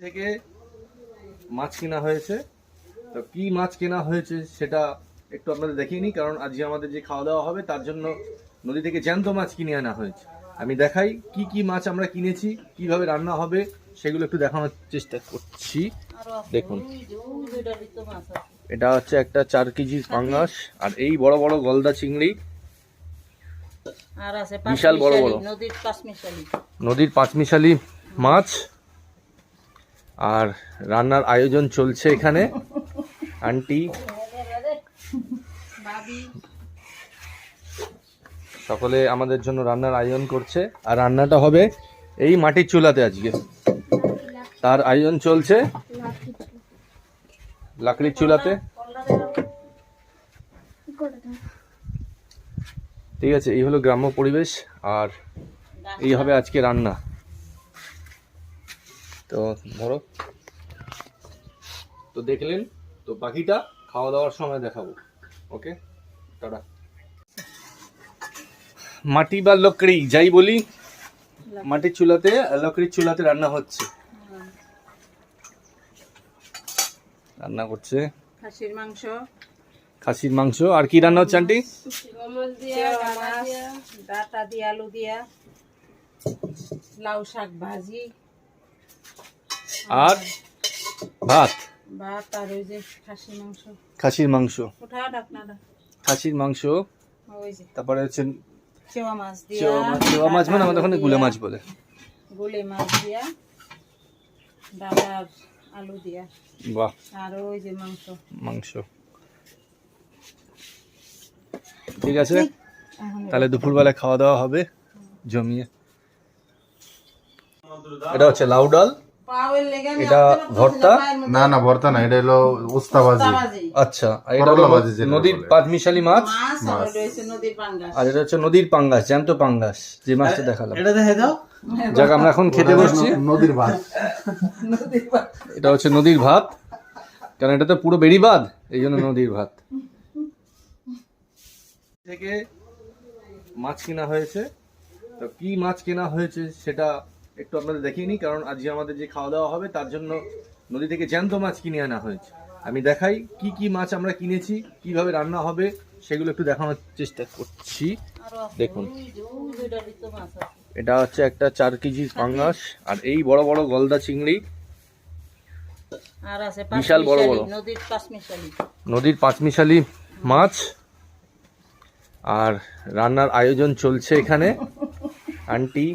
থেকে মাছ কেনা হয়েছে। তো কি মাছ কেনা হয়েছে সেটা একটু আপনাদের দেখিয়ে নিই, কারণ আজকে আমাদের যে খাওয়া দাওয়া হবে তার জন্য নদী থেকে জ্যান্ত মাছ কিনে আনা হয়েছে। আমি দেখাই কি কি মাছ আমরা কিনেছি, কিভাবে রান্না হবে সেগুলো একটু দেখানোর চেষ্টা করছি। দেখুন, এটা হচ্ছে একটা 4 কেজির পাঙ্গাস, আর এই বড় বড় গলদা চিংড়ি, আর আছে বিশাল বড় বড় নদীর পাঁচমিশালি মাছ। আর রান্নার আয়োজন চলছে এখানে। আন্টি সকলে আমাদের জন্য রান্নার আয়োজন করছে, আর রান্নাটা হবে এই মাটির চুলাতে আজকে। তার আয়োজন চলছে লাকড়ির চুলাতে। ঠিক আছে, এই হলো গ্রাম্য পরিবেশ, আর এই হবে আজকে রান্না। তো ধরো, তো দেখলেন, তো বাকিটা খাওয়া দাওয়ার সময় দেখাবো। ওকে, টাটা। মাটি বা লকড়ি যাই বলি, মাটির চুলাতে, লকড়ির চুলাতে রান্না হচ্ছে। রান্না করছে খাসির মাংস। আর কি রান্না হচ্ছে আন্টি? ডাটা দিয়ে আলু দিয়া, লাউ শাক ভাজি, আর ভাত। আর ওই যে খাসির মাংস। খাসির মাংস, খাসির মাংস। ওই যে তারপরে হচ্ছে চেওয়া মাছ দিয়া, চেওয়া মাছ মানে আমাদের ওখানে গুলে মাছ বলে। গুলে মাছ দিয়া, ডাটা আর আলু দিয়া। বাহ। আর ওই যে মাংস। ঠিক আছে, তাহলে দুপুরবেলা খাওয়া দাওয়া হবে জমিয়ে। এটা হচ্ছে লাউ ডাল, এটা ভর্তা। না ভর্তা না, এটা হলো উস্তাবাজি। আচ্ছা, আর এটা হলো নদীর পাঁচমিশালি মাছ, আর এটা হচ্ছে নদীর পাঙ্গাস, জ্যান্ত পাঙ্গাস, যে মাছটা দেখালাম। এটা দেখে দাও। যাক, আমরা এখন খেতে বসছি। নদীর ভাত। এটা হচ্ছে নদীর ভাত, কারণ এটা তো পুরো বেড়িবাঁধ, এই জন্য নদীর ভাত। থেকে মাছ কেনা হয়েছে। তো কি মাছ কেনা হয়েছে সেটা একটু আপনাদের দেখিয়ে নিই, কারণ আজকে আমাদের যে খাওয়া দাওয়া হবে তার জন্য নদী থেকে জ্যান্ত মাছ কিনে আনা হয়েছে। আমি দেখাই কি কি মাছ আমরা কিনেছি, কিভাবে রান্না হবে সেগুলো একটু দেখানোর চেষ্টা করছি। দেখুন, এটা হচ্ছে একটা 4 কেজির পাঙ্গাস, আর এই বড় বড় গলদা চিংড়ি, আর আছে বিশাল বড় বড় নদীর পাঁচমিশালি মাছ। আর রান্নার আয়োজন চলছে এখানে। আন্টি